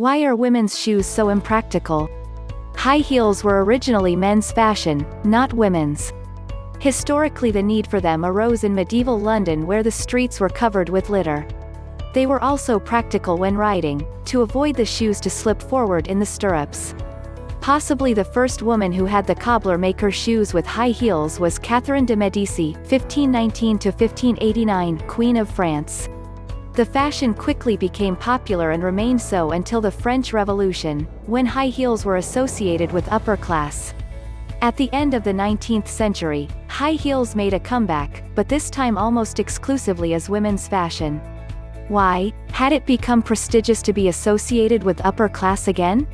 Why are women's shoes so impractical? High heels were originally men's fashion, not women's. Historically, the need for them arose in medieval London where the streets were covered with litter. They were also practical when riding, to avoid the shoes to slip forward in the stirrups. Possibly the first woman who had the cobbler make her shoes with high heels was Catherine de' Medici, 1519–1589, Queen of France. The fashion quickly became popular and remained so until the French Revolution, when high heels were associated with upper class. At the end of the 19th century, high heels made a comeback, but this time almost exclusively as women's fashion. Why? Had it become prestigious to be associated with upper class again?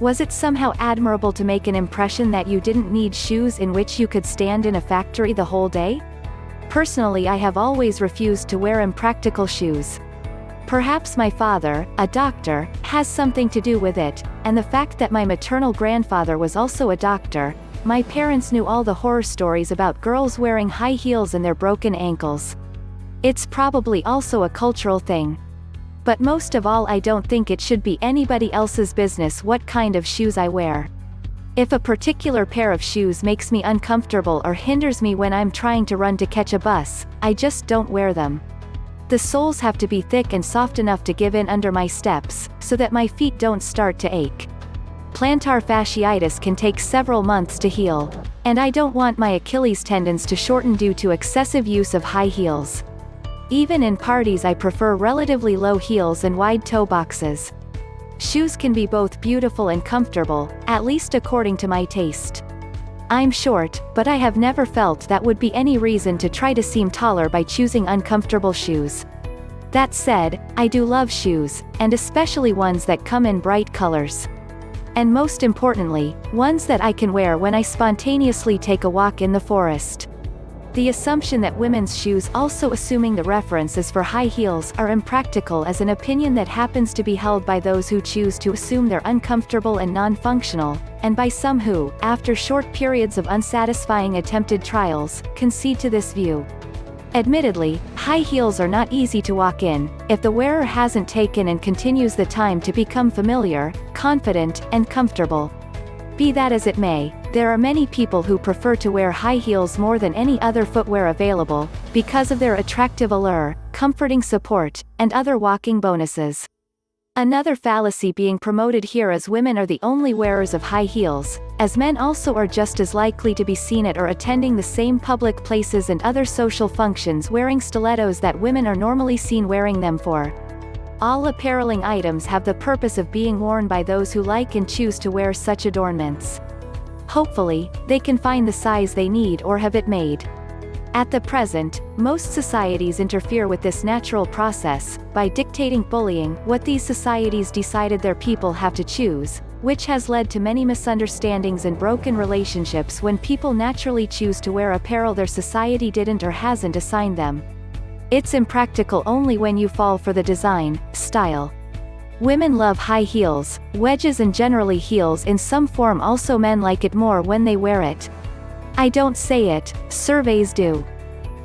Was it somehow admirable to make an impression that you didn't need shoes in which you could stand in a factory the whole day? Personally, I have always refused to wear impractical shoes. Perhaps my father, a doctor, has something to do with it, and the fact that my maternal grandfather was also a doctor. My parents knew all the horror stories about girls wearing high heels and their broken ankles. It's probably also a cultural thing. But most of all, I don't think it should be anybody else's business what kind of shoes I wear. If a particular pair of shoes makes me uncomfortable or hinders me when I'm trying to run to catch a bus, I just don't wear them. The soles have to be thick and soft enough to give in under my steps, so that my feet don't start to ache. Plantar fasciitis can take several months to heal, and I don't want my Achilles tendons to shorten due to excessive use of high heels. Even in parties, I prefer relatively low heels and wide toe boxes. Shoes can be both beautiful and comfortable, at least according to my taste. I'm short, but I have never felt that would be any reason to try to seem taller by choosing uncomfortable shoes. That said, I do love shoes, and especially ones that come in bright colors. And most importantly, ones that I can wear when I spontaneously take a walk in the forest. The assumption that women's shoes, also assuming the reference is for high heels, are impractical is an opinion that happens to be held by those who choose to assume they're uncomfortable and non-functional, and by some who, after short periods of unsatisfying attempted trials, concede to this view. Admittedly, high heels are not easy to walk in, if the wearer hasn't taken and continues the time to become familiar, confident, and comfortable. Be that as it may, there are many people who prefer to wear high heels more than any other footwear available, because of their attractive allure, comforting support, and other walking bonuses. Another fallacy being promoted here is women are the only wearers of high heels, as men also are just as likely to be seen at or attending the same public places and other social functions wearing stilettos that women are normally seen wearing them for. All appareling items have the purpose of being worn by those who like and choose to wear such adornments. Hopefully, they can find the size they need or have it made. At the present, most societies interfere with this natural process, by dictating bullying what these societies decided their people have to choose, which has led to many misunderstandings and broken relationships when people naturally choose to wear apparel their society didn't or hasn't assigned them. It's impractical only when you fall for the design, style. Women love high heels, wedges and generally heels in some form. Also, men like it more when they wear it. I don't say it, surveys do.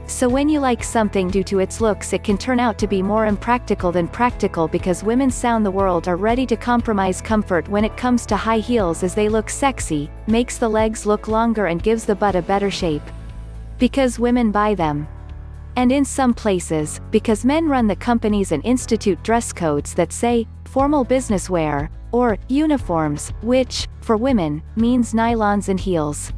So when you like something due to its looks, it can turn out to be more impractical than practical, because women sound the world are ready to compromise comfort when it comes to high heels, as they look sexy, makes the legs look longer and gives the butt a better shape. Because women buy them. And in some places, because men run the companies and institute dress codes that say, formal business wear, or uniforms, which, for women, means nylons and heels.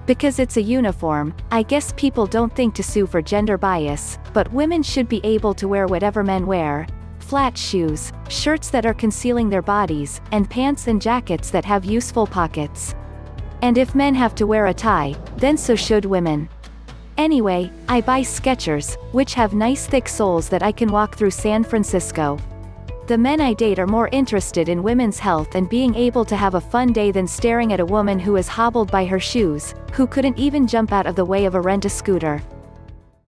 Because it's a uniform, I guess people don't think to sue for gender bias, but women should be able to wear whatever men wear. Flat shoes, shirts that are concealing their bodies, and pants and jackets that have useful pockets. And if men have to wear a tie, then so should women. Anyway, I buy Skechers, which have nice thick soles that I can walk through San Francisco. The men I date are more interested in women's health and being able to have a fun day than staring at a woman who is hobbled by her shoes, who couldn't even jump out of the way of a rent-a-scooter.